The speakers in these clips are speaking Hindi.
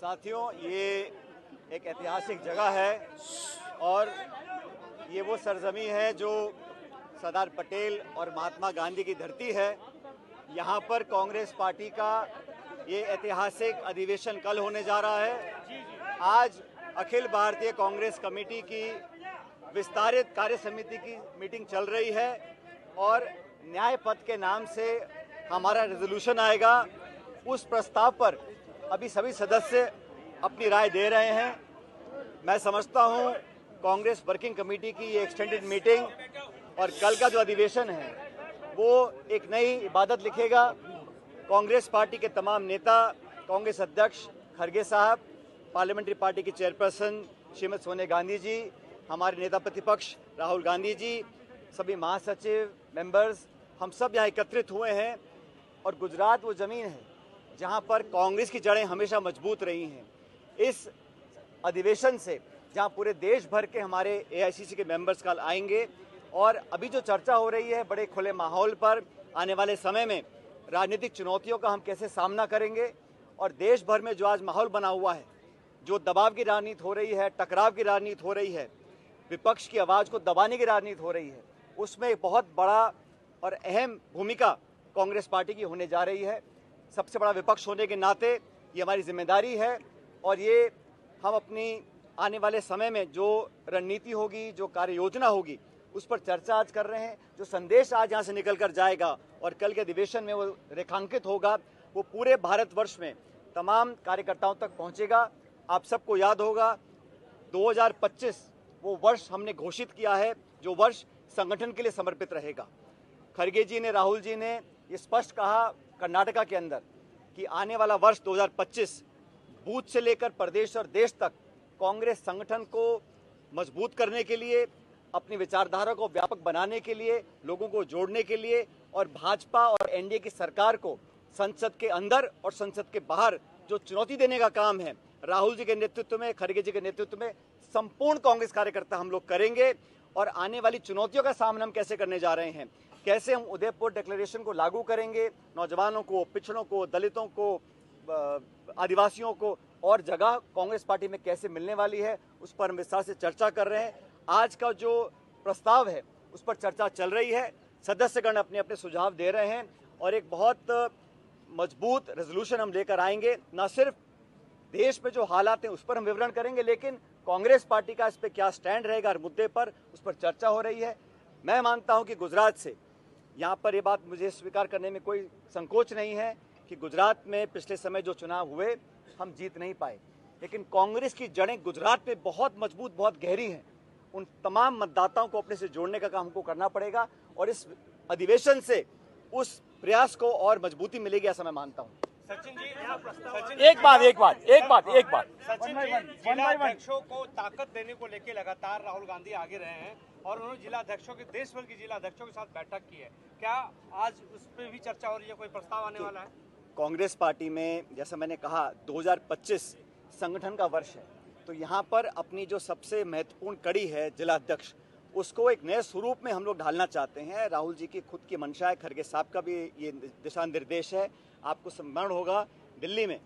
साथियों, ये एक ऐतिहासिक जगह है और ये वो सरजमी है जो सरदार पटेल और महात्मा गांधी की धरती है। यहाँ पर कांग्रेस पार्टी का ये ऐतिहासिक अधिवेशन कल होने जा रहा है। आज अखिल भारतीय कांग्रेस कमेटी की विस्तारित कार्य समिति की मीटिंग चल रही है और न्याय पथ के नाम से हमारा रेजोल्यूशन आएगा। उस प्रस्ताव पर अभी सभी सदस्य अपनी राय दे रहे हैं। मैं समझता हूं कांग्रेस वर्किंग कमेटी की ये एक्सटेंडेड मीटिंग और कल का जो अधिवेशन है वो एक नई इबादत लिखेगा। कांग्रेस पार्टी के तमाम नेता, कांग्रेस अध्यक्ष खड़गे साहब, पार्लियामेंट्री पार्टी की चेयरपर्सन श्रीमती सोनिया गांधी जी, हमारे नेता प्रतिपक्ष राहुल गांधी जी, सभी महासचिव, मेंबर्स, हम सब यहाँ एकत्रित हुए हैं। और गुजरात वो ज़मीन है जहाँ पर कांग्रेस की जड़ें हमेशा मजबूत रही हैं। इस अधिवेशन से जहाँ पूरे देश भर के हमारे एआईसीसी के मेंबर्स कल आएंगे और अभी जो चर्चा हो रही है बड़े खुले माहौल पर, आने वाले समय में राजनीतिक चुनौतियों का हम कैसे सामना करेंगे और देश भर में जो आज माहौल बना हुआ है, जो दबाव की राजनीति हो रही है, टकराव की राजनीति हो रही है, विपक्ष की आवाज़ को दबाने की राजनीति हो रही है, उसमें एक बहुत बड़ा और अहम भूमिका कांग्रेस पार्टी की होने जा रही है। सबसे बड़ा विपक्ष होने के नाते ये हमारी जिम्मेदारी है और ये हम अपनी आने वाले समय में जो रणनीति होगी, जो कार्य योजना होगी, उस पर चर्चा आज कर रहे हैं। जो संदेश आज यहाँ से निकल कर जाएगा और कल के अधिवेशन में वो रेखांकित होगा, वो पूरे भारतवर्ष में तमाम कार्यकर्ताओं तक पहुँचेगा। आप सबको याद होगा 2025 वो वर्ष हमने घोषित किया है जो वर्ष संगठन के लिए समर्पित रहेगा। खड़गे जी ने, राहुल जी ने ये स्पष्ट कहा कर्नाटका के अंदर कि आने वाला वर्ष 2025 बूथ से लेकर प्रदेश और देश तक कांग्रेस संगठन को मजबूत करने के लिए, अपनी विचारधारा को व्यापक बनाने के लिए, लोगों को जोड़ने के लिए और भाजपा और एनडीए की सरकार को संसद के अंदर और संसद के बाहर जो चुनौती देने का काम है, राहुल जी के नेतृत्व में, खड़गे जी के नेतृत्व में संपूर्ण कांग्रेस कार्यकर्ता हम लोग करेंगे। और आने वाली चुनौतियों का सामना हम कैसे करने जा रहे हैं, कैसे हम उदयपुर डिक्लेरेशन को लागू करेंगे, नौजवानों को, पिछड़ों को, दलितों को, आदिवासियों को और जगह कांग्रेस पार्टी में कैसे मिलने वाली है, उस पर हम विस्तार से चर्चा कर रहे हैं। आज का जो प्रस्ताव है उस पर चर्चा चल रही है, सदस्यगण अपने अपने सुझाव दे रहे हैं और एक बहुत मजबूत रेजोल्यूशन हम लेकर आएंगे। न सिर्फ देश में जो हालात हैं उस पर हम विवरण करेंगे, लेकिन कांग्रेस पार्टी का इस पर क्या स्टैंड रहेगा हर मुद्दे पर, उस पर चर्चा हो रही है। मैं मानता हूं कि गुजरात से, यहाँ पर ये बात मुझे स्वीकार करने में कोई संकोच नहीं है कि गुजरात में पिछले समय जो चुनाव हुए हम जीत नहीं पाए, लेकिन कांग्रेस की जड़ें गुजरात में बहुत मजबूत, बहुत गहरी हैं। उन तमाम मतदाताओं को अपने से जोड़ने का काम हमको करना पड़ेगा और इस अधिवेशन से उस प्रयास को और मजबूती मिलेगी, ऐसा मैं मानता हूँ। सचिन जी, एक बात सचिन जी, जिला अध्यक्षों को ताकत देने को लेकर लगातार राहुल गांधी आगे रहे हैं और उन्होंने जिला अध्यक्षों के, देश भर के जिला अध्यक्षों के साथ बैठक की है। क्या आज उस पर भी चर्चा हो रही है, कोई प्रस्ताव आने वाला है? कांग्रेस पार्टी में, जैसा मैंने कहा, 2025 संगठन का वर्ष है, तो यहाँ पर अपनी जो सबसे महत्वपूर्ण कड़ी है जिला अध्यक्ष, उसको एक नए स्वरूप में हम लोग ढालना चाहते हैं। राहुल जी की खुद की मंशा है, खड़गे साहब का भी ये दिशा निर्देश है। आपको स्मरण होगा दिल्ली में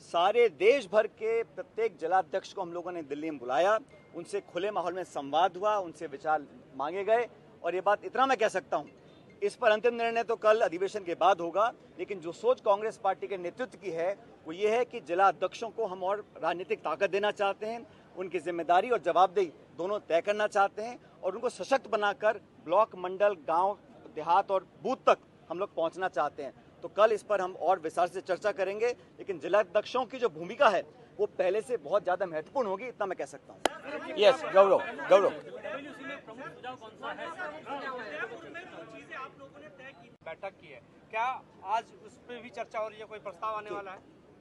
सारे देश भर के प्रत्येक जिलाध्यक्ष को हम लोगों ने दिल्ली में बुलाया, उनसे खुले माहौल में संवाद हुआ, उनसे विचार मांगे गए और ये बात इतना मैं कह सकता हूँ, इस पर अंतिम निर्णय तो कल अधिवेशन के बाद होगा, लेकिन जो सोच कांग्रेस पार्टी के नेतृत्व की है वो ये है कि जिला अध्यक्षों को हम और राजनीतिक ताकत देना चाहते हैं, उनकी जिम्मेदारी और जवाबदेही दोनों तय करना चाहते हैं और उनको सशक्त बनाकर ब्लॉक, मंडल, गांव, देहात और बूथ तक हम लोग पहुंचना चाहते हैं। तो कल इस पर हम और विस्तार से चर्चा करेंगे, लेकिन जिला अध्यक्षों की जो भूमिका है वो पहले से बहुत ज्यादा महत्वपूर्ण होगी, इतना मैं कह सकता हूँ। यस, गौरव बैठक की है, क्या आज उस पर भी चर्चा हो रही है, कोई प्रस्ताव आने वाला है?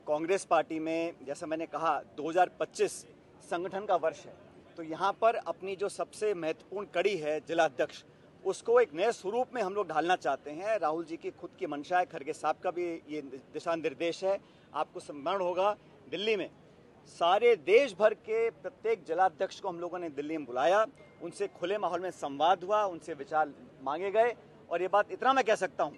कांग्रेस पार्टी में, जैसा मैंने कहा, 2025 संगठन का वर्ष है, तो यहाँ पर अपनी जो सबसे महत्वपूर्ण कड़ी है जिला अध्यक्ष, उसको एक नए स्वरूप में हम लोग ढालना चाहते हैं। राहुल जी की खुद की मंशा है, खड़गे साहब का भी ये दिशा निर्देश है। आपको स्मरण होगा दिल्ली में सारे देश भर के प्रत्येक जिलाध्यक्ष को हम लोगों ने दिल्ली में बुलाया, उनसे खुले माहौल में संवाद हुआ, उनसे विचार मांगे गए और ये बात इतना मैं कह सकता हूँ,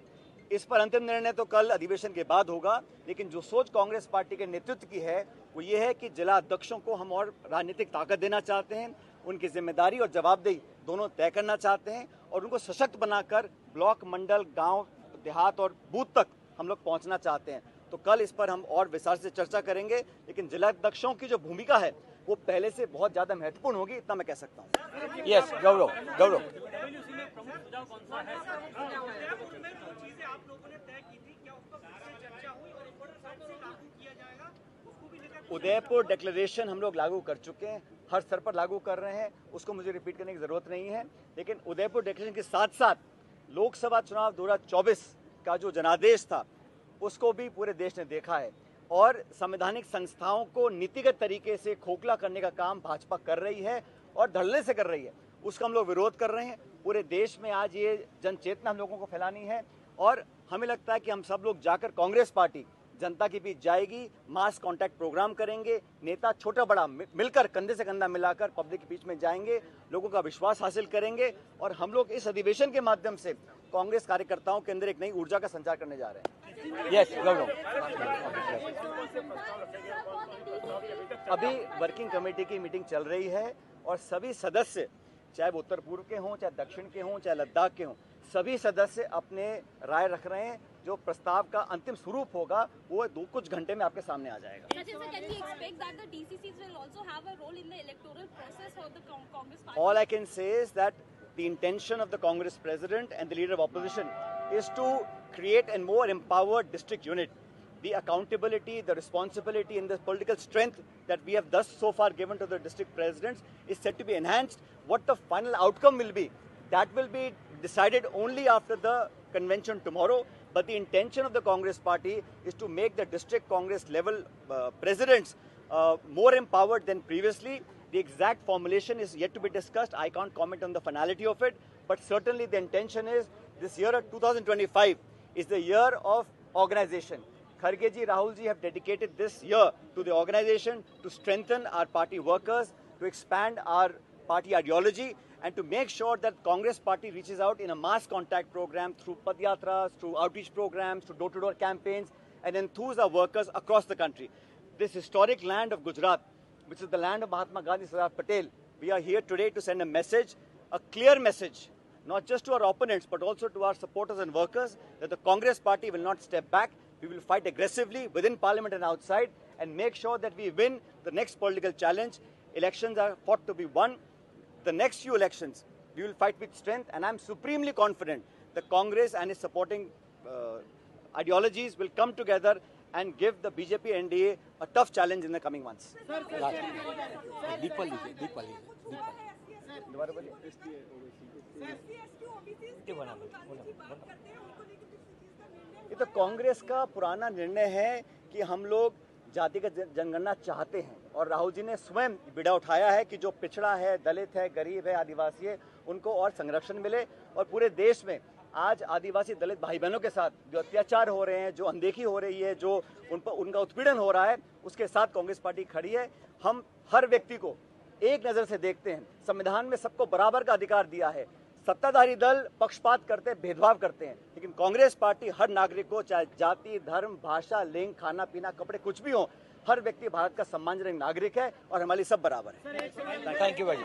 इस पर अंतिम निर्णय तो कल अधिवेशन के बाद होगा, लेकिन जो सोच कांग्रेस पार्टी के नेतृत्व की है वो ये है कि जिला अध्यक्षों को हम और राजनीतिक ताकत देना चाहते हैं, उनकी जिम्मेदारी और जवाबदेही दोनों तय करना चाहते हैं और उनको सशक्त बनाकर ब्लॉक, मंडल, गांव, देहात और बूथ तक हम लोग पहुंचना चाहते हैं। तो कल इस पर हम और विस्तार से चर्चा करेंगे, लेकिन जिला अध्यक्षों की जो भूमिका है वो पहले से बहुत ज्यादा महत्वपूर्ण होगी, इतना मैं कह सकता हूँ। यस, गौरव गौरव उदयपुर डिक्लेरेशन हम लोग लागू कर चुके हैं, हर स्तर पर लागू कर रहे हैं, उसको मुझे रिपीट करने की जरूरत नहीं है। लेकिन उदयपुर डिक्लेरेशन के साथ साथ लोकसभा चुनाव 2024 का जो जनादेश था उसको भी पूरे देश ने देखा है और संवैधानिक संस्थाओं को नीतिगत तरीके से खोखला करने का काम भाजपा कर रही है और धड़ल्ले से कर रही है, उसका हम लोग विरोध कर रहे हैं। पूरे देश में आज ये जन चेतना हम लोगों को फैलानी है और हमें लगता है कि हम सब लोग जाकर कांग्रेस पार्टी जनता के बीच जाएगी, मास कांटेक्ट प्रोग्राम करेंगे, नेता छोटा बड़ा मिलकर कंधे से कंधा मिलाकर पब्लिक के बीच में जाएंगे, लोगों का विश्वास हासिल करेंगे और हम लोग इस अधिवेशन के माध्यम से कांग्रेस कार्यकर्ताओं के अंदर एक नई ऊर्जा का संचार करने जा रहे हैं। यस, गौरव अभी वर्किंग कमेटी की मीटिंग चल रही है और सभी सदस्य, चाहे वो उत्तर पूर्व के हों, चाहे दक्षिण के हों, चाहे लद्दाख के हों, सभी सदस्य अपने राय रख रहे हैं। जो प्रस्ताव का अंतिम स्वरूप होगा वो कुछ घंटे में आपके सामने आ जाएगा। All I can say is that the intention of the Congress president and the leader of opposition is to create a more empowered district unit. The accountability, the responsibility and the political strength that we have thus so far given to the district presidents is set to be enhanced. What the final outcome will be, that will be decided only after the convention tomorrow. But the intention of the Congress party is to make the district Congress level presidents more empowered than previously. The exact formulation is yet to be discussed. I can't comment on the finality of it, but certainly the intention is this year of 2025 is the year of organization. Kharge ji, Rahul ji have dedicated this year to the organization, to strengthen our party workers, to expand our party ideology, and to make sure that Congress party reaches out in a mass contact program through padyatras, through outreach programs, through door-to-door campaigns, and enthuse our workers across the country. This historic land of Gujarat, which is the land of Mahatma Gandhi, Sardar Patel, we are here today to send a message, a clear message, not just to our opponents, but also to our supporters and workers, that the Congress party will not step back. We will fight aggressively within parliament and outside and make sure that we win the next political challenge. Elections are fought to be won. The next few elections, we will fight with strength, and I'm supremely confident that Congress and its supporting ideologies will come together and give the BJP NDA a tough challenge in the coming months. ये तो कांग्रेस का पुराना निर्णय है कि हम लोग जातिगत जनगणना चाहते हैं और राहुल जी ने स्वयं बीड़ा उठाया है कि जो पिछड़ा है, दलित है, गरीब है, आदिवासी है, उनको और संरक्षण मिले। और पूरे देश में आज आदिवासी दलित भाई बहनों के साथ जो अत्याचार हो रहे हैं, जो अनदेखी हो रही है, जो उनका उत्पीड़न हो रहा है, उसके साथ कांग्रेस पार्टी खड़ी है। हम हर व्यक्ति को एक नज़र से देखते हैं, संविधान में सबको बराबर का अधिकार दिया है। सत्ताधारी दल पक्षपात करते हैं, भेदभाव करते हैं, लेकिन कांग्रेस पार्टी हर नागरिक को, चाहे जाति, धर्म, भाषा, लिंग, खाना पीना, कपड़े कुछ भी हो, हर व्यक्ति भारत का सम्मानजनक नागरिक है और हमारी सब बराबर है। थैंक यू भाई।